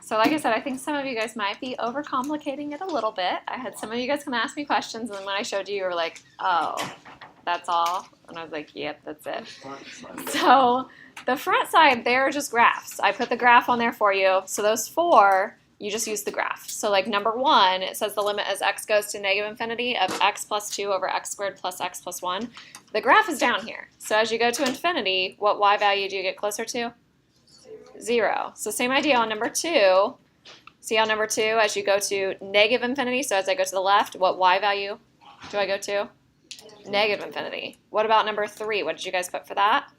So like I said, I think some of you guys might be overcomplicating it a little bit. I had some of you guys come ask me questions, and then when I showed you, you were like, oh, that's all? And I was like, yep, that's it. So the front side, they're just graphs. I put the graph on there for you. So those 4, you just use the graph. So like number 1, it says the limit as x goes to negative infinity of x plus 2 over x squared plus x plus 1. The graph is down here. So as you go to infinity, what y value do you get closer to? 0. So same idea on number 2. See how number 2, as you go to negative infinity, so as I go to the left, what y value do I go to? Negative infinity. What about number 3? What did you guys put for that?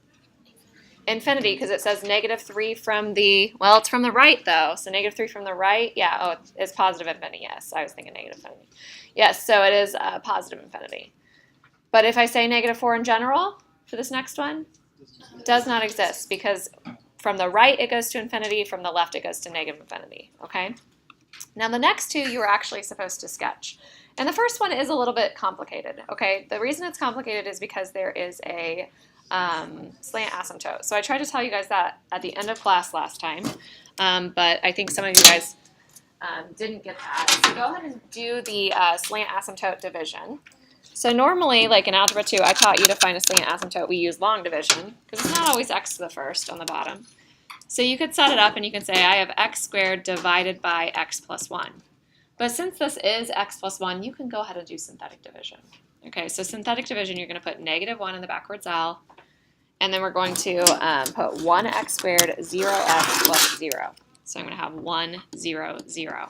Infinity, because it says negative 3 from the, well, it's from the right though. So negative 3 from the right, yeah, oh, it's positive infinity, yes. I was thinking negative infinity. Yes, so it is positive infinity. But if I say negative 4 in general for this next one, does not exist, because from the right, it goes to infinity. From the left, it goes to negative infinity, okay? Now, the next 2 you were actually supposed to sketch. And the first one is a little bit complicated, okay? The reason it's complicated is because there is a slant asymptote. So I tried to tell you guys that at the end of class last time, but I think some of you guys didn't get that. So go ahead and do the slant asymptote division. So normally, like in Algebra 2, I taught you to find a slant asymptote. We use long division, because it's not always x to the first on the bottom. So you could set it up and you can say I have x squared divided by x plus 1. But since this is x plus 1, you can go ahead and do synthetic division. Okay, so synthetic division, you're going to put negative 1 in the backwards L, and then we're going to put 1x squared 0x plus 0. So I'm going to have 1, 0, 0.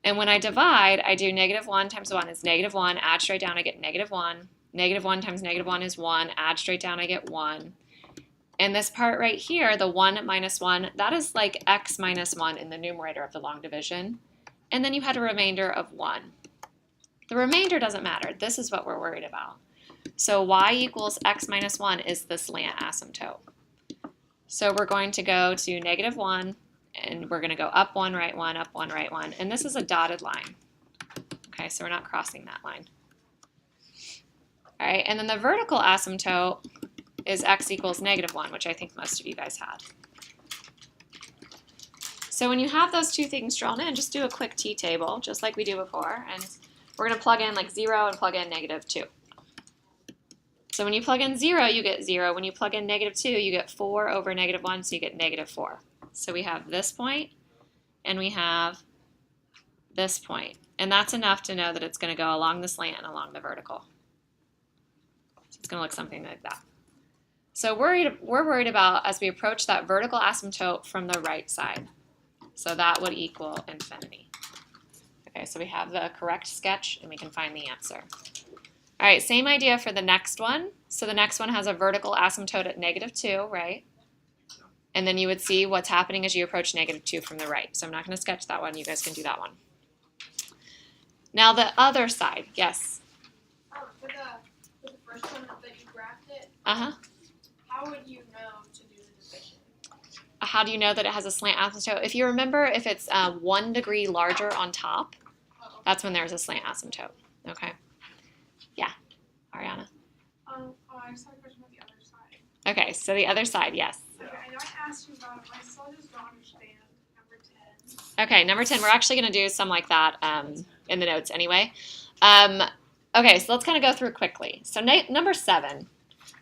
And when I divide, I do negative 1 times 1 is negative 1. Add straight down, I get negative 1. Negative 1 times negative 1 is 1. Add straight down, I get 1. And this part right here, the 1 minus 1, that is like x minus 1 in the numerator of the long division. And then you had a remainder of 1. The remainder doesn't matter. This is what we're worried about. So y equals x minus 1 is the slant asymptote. So we're going to go to negative 1. And we're going to go up 1, right 1, up 1, right 1. And this is a dotted line. Okay, so we're not crossing that line. All right, and then the vertical asymptote is x equals negative 1, which I think most of you guys had. So when you have those 2 things drawn in, just do a quick t-table, just like we do before. And we're going to plug in like 0 and plug in negative 2. So when you plug in 0, you get 0. When you plug in negative 2, you get 4 over negative 1, so you get negative 4. So we have this point, and we have this point. And that's enough to know that it's going to go along the slant and along the vertical. So it's going to look something like that. So we're worried about as we approach that vertical asymptote from the right side. So that would equal infinity. Okay, so we have the correct sketch, and we can find the answer. All right, same idea for the next one. So the next one has a vertical asymptote at negative 2, right? And then you would see what's happening as you approach negative 2 from the right. So I'm not going to sketch that one. You guys can do that one. Now the other side, yes? For the first one that you graphed it, how would you know to do the division? How do you know that it has a slant asymptote? If you remember, if it's 1 degree larger on top, that's when there's a slant asymptote. Okay. Yeah, Ariana? I just had a question about the other side. Okay, so the other side, yes. Okay, I know I asked you about it, but I still just don't understand number 10. Okay, number 10, we're actually going to do some like that in the notes anyway. Okay, so let's kind of go through quickly. So number 7.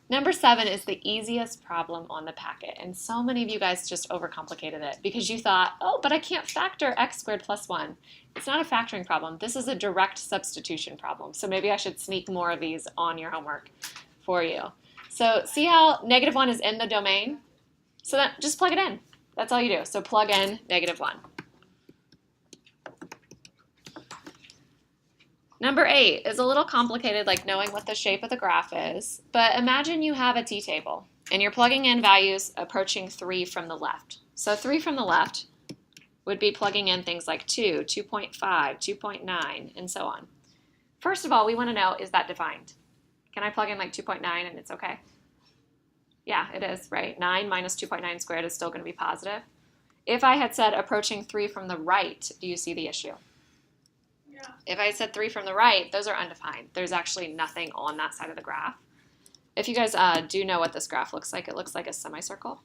Number 7 is the easiest problem on the packet, and so many of you guys just overcomplicated it because you thought, oh, but I can't factor x squared plus 1. It's not a factoring problem. This is a direct substitution problem, so maybe I should sneak more of these on your homework for you. So see how negative 1 is in the domain? So that, just plug it in. That's all you do. So plug in negative 1. Number 8 is a little complicated, like knowing what the shape of the graph is. But imagine you have a t-table, and you're plugging in values approaching 3 from the left. So 3 from the left would be plugging in things like 2, 2.5, 2.9, and so on. First of all, we want to know, is that defined? Can I plug in like 2.9 and it's okay? Yeah, it is, right? 9 minus 2.9 squared is still going to be positive. If I had said approaching 3 from the right, do you see the issue? Yeah. If I said 3 from the right, those are undefined. There's actually nothing on that side of the graph. If you guys do know what this graph looks like, it looks like a semicircle.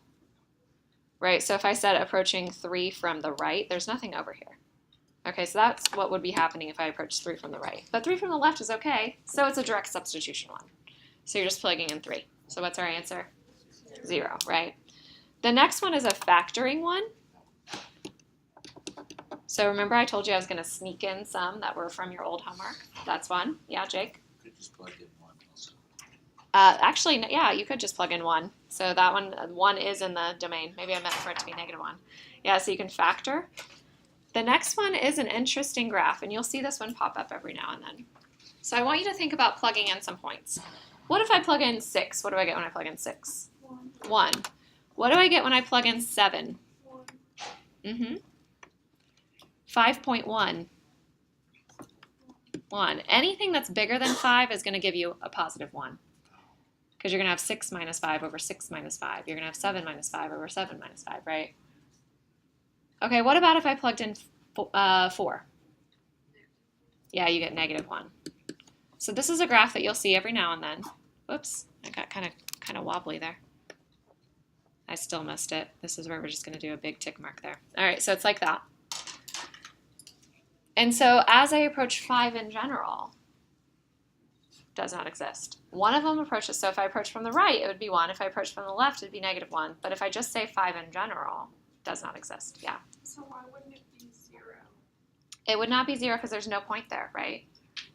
right? So if I said approaching 3 from the right, there's nothing over here. Okay, so that's what would be happening if I approached 3 from the right. But 3 from the left is okay, so it's a direct substitution one. So you're just plugging in 3. So what's our answer? 0, right? The next one is a factoring one. So remember I told you I was going to sneak in some that were from your old homework? That's one. Yeah, Jake? Could just plug in 1 also. Actually, yeah, you could just plug in 1. So that one is in the domain. Maybe I meant for it to be -1. Yeah, so you can factor. The next one is an interesting graph, and you'll see this one pop up every now and then. So I want you to think about plugging in some points. What if I plug in 6? What do I get when I plug in 6? 1. What do I get when I plug in 7? 1. 5.1. 1. Anything that's bigger than 5 is going to give you a positive 1. Because you're going to have 6 minus 5 over 6 minus 5. You're going to have 7 minus 5 over 7 minus 5, right? Okay, what about if I plugged in 4? Yeah, you get -1. So this is a graph that you'll see every now and then. Whoops, I got kind of wobbly there. I still missed it. This is where we're just going to do a big tick mark there. All right, so it's like that. And so as I approach 5 in general, does not exist. One of them approaches, so if I approach from the right, it would be 1. If I approach from the left, it would be -1. But if I just say 5 in general, does not exist. Yeah. So why wouldn't it be 0? It would not be 0 because there's no point there, right?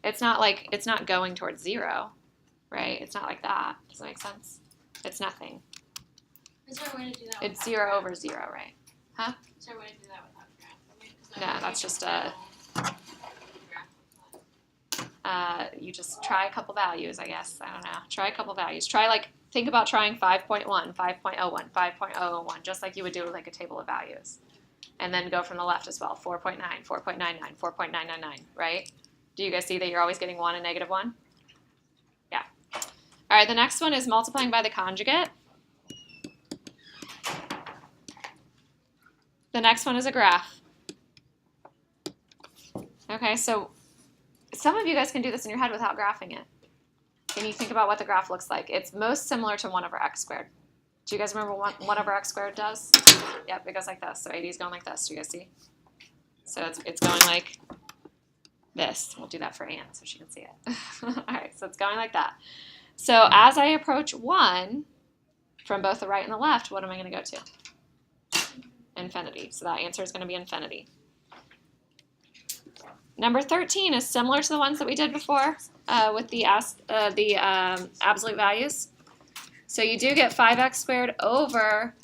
It's not like, it's not going towards 0, right? It's not like that. Does that make sense? It's nothing. Is there a way to do that? It's without 0 graph? over 0, right? Is there a way to do that without graph? I mean, 'cause No, I that's think just graph you just try a couple values, I guess. I don't know. Try a couple values. Think about trying 5.1, 5.01, 5.001, just like you would do with like a table of values. And then go from the left as well, 4.9, 4.99, 4.999, right? Do you guys see that you're always getting 1 and -1? Yeah. All right, the next one is multiplying by the conjugate. The next one is a graph. Okay, so some of you guys can do this in your head without graphing it. Can you think about what the graph looks like? It's most similar to 1 over x squared. Do you guys remember what 1 over x squared does? Yep, it goes like this. So 80 is going like this. Do you guys see? So it's going like this. We'll do that for Anne so she can see it. All right, so it's going like that. So as I approach 1 from both the right and the left, what am I going to go to? Infinity. So that answer is going to be infinity. Number 13 is similar to the ones that we did before with the absolute values. So you do get 5x squared over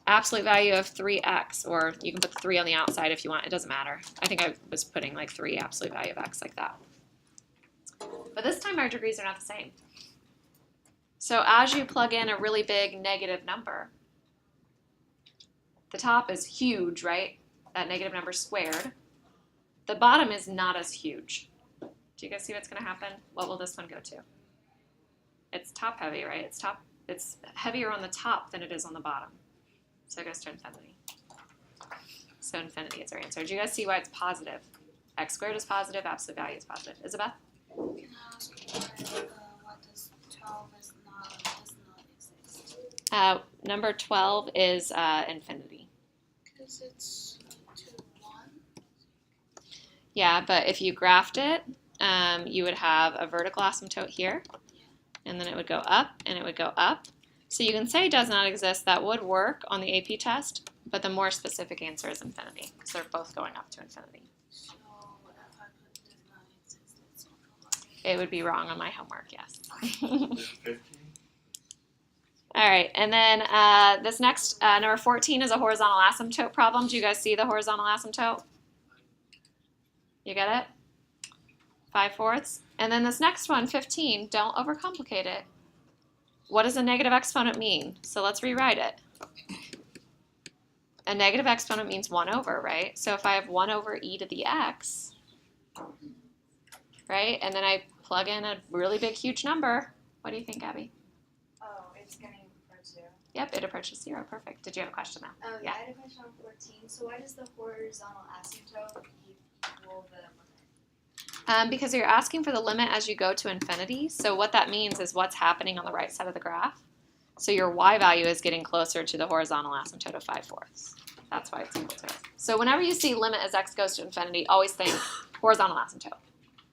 absolute value of 3x, or you can put the 3 on the outside if you want. It doesn't matter. I think I was putting like 3 absolute value of x like that. But this time our degrees are not the same. So as you plug in a really big negative number, the top is huge, right? That negative number squared. The bottom is not as huge. Do you guys see what's going to happen? What will this one go to? It's top heavy, right? It's heavier on the top than it is on the bottom. So it goes to infinity. So infinity is our answer. Do you guys see why it's positive? X squared is positive, absolute value is positive. Isabel? Can I ask what does 12 does not exist? Number 12 is infinity. Because it's 2, 1. Yeah, but if you graphed it, you would have a vertical asymptote here, and then it would go up, and it would go up. So you can say does not exist. That would work on the AP test, but the more specific answer is infinity, because they're both going up to infinity. So if I put does not exist, it's not correct. It would be wrong on my homework, yes. 15? All right, and then this next, number 14 is a horizontal asymptote problem. Do you guys see the horizontal asymptote? You get it? 5/4. And then this next one, 15, don't overcomplicate it. What does a negative exponent mean? So let's rewrite it. A negative exponent means 1 over, right? So if I have 1 over e to the x, right, and then I plug in a really big, huge number, what do you think, Abby? Oh, it's going to approach 0. Yep, it approaches 0. Perfect. Did you have a question now? Oh, Yeah. I had a question on 14. So why does the horizontal asymptote equal the limit? Because you're asking for the limit as you go to infinity. So what that means is what's happening on the right side of the graph. So your y value is getting closer to the horizontal asymptote of 5/4. That's why it's equal to it. So whenever you see limit as x goes to infinity, always think horizontal asymptote.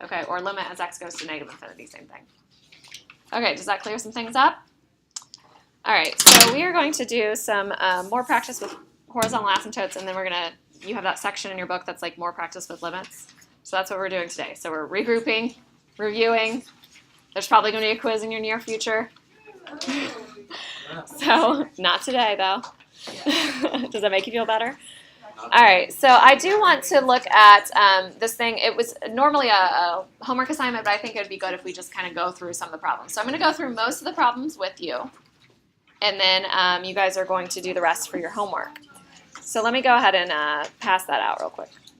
Okay, or limit as x goes to negative infinity, same thing. Okay, does that clear some things up? All right, so we are going to do some more practice with horizontal asymptotes, and then you have that section in your book that's like more practice with limits. So that's what we're doing today. So we're regrouping, reviewing. There's probably going to be a quiz in your near future. So not today, though. Does that make you feel better? All right, so I do want to look at this thing. It was normally a homework assignment, but I think it would be good if we just kind of go through some of the problems. So I'm going to go through most of the problems with you, and then you guys are going to do the rest for your homework. So let me go ahead and pass that out real quick.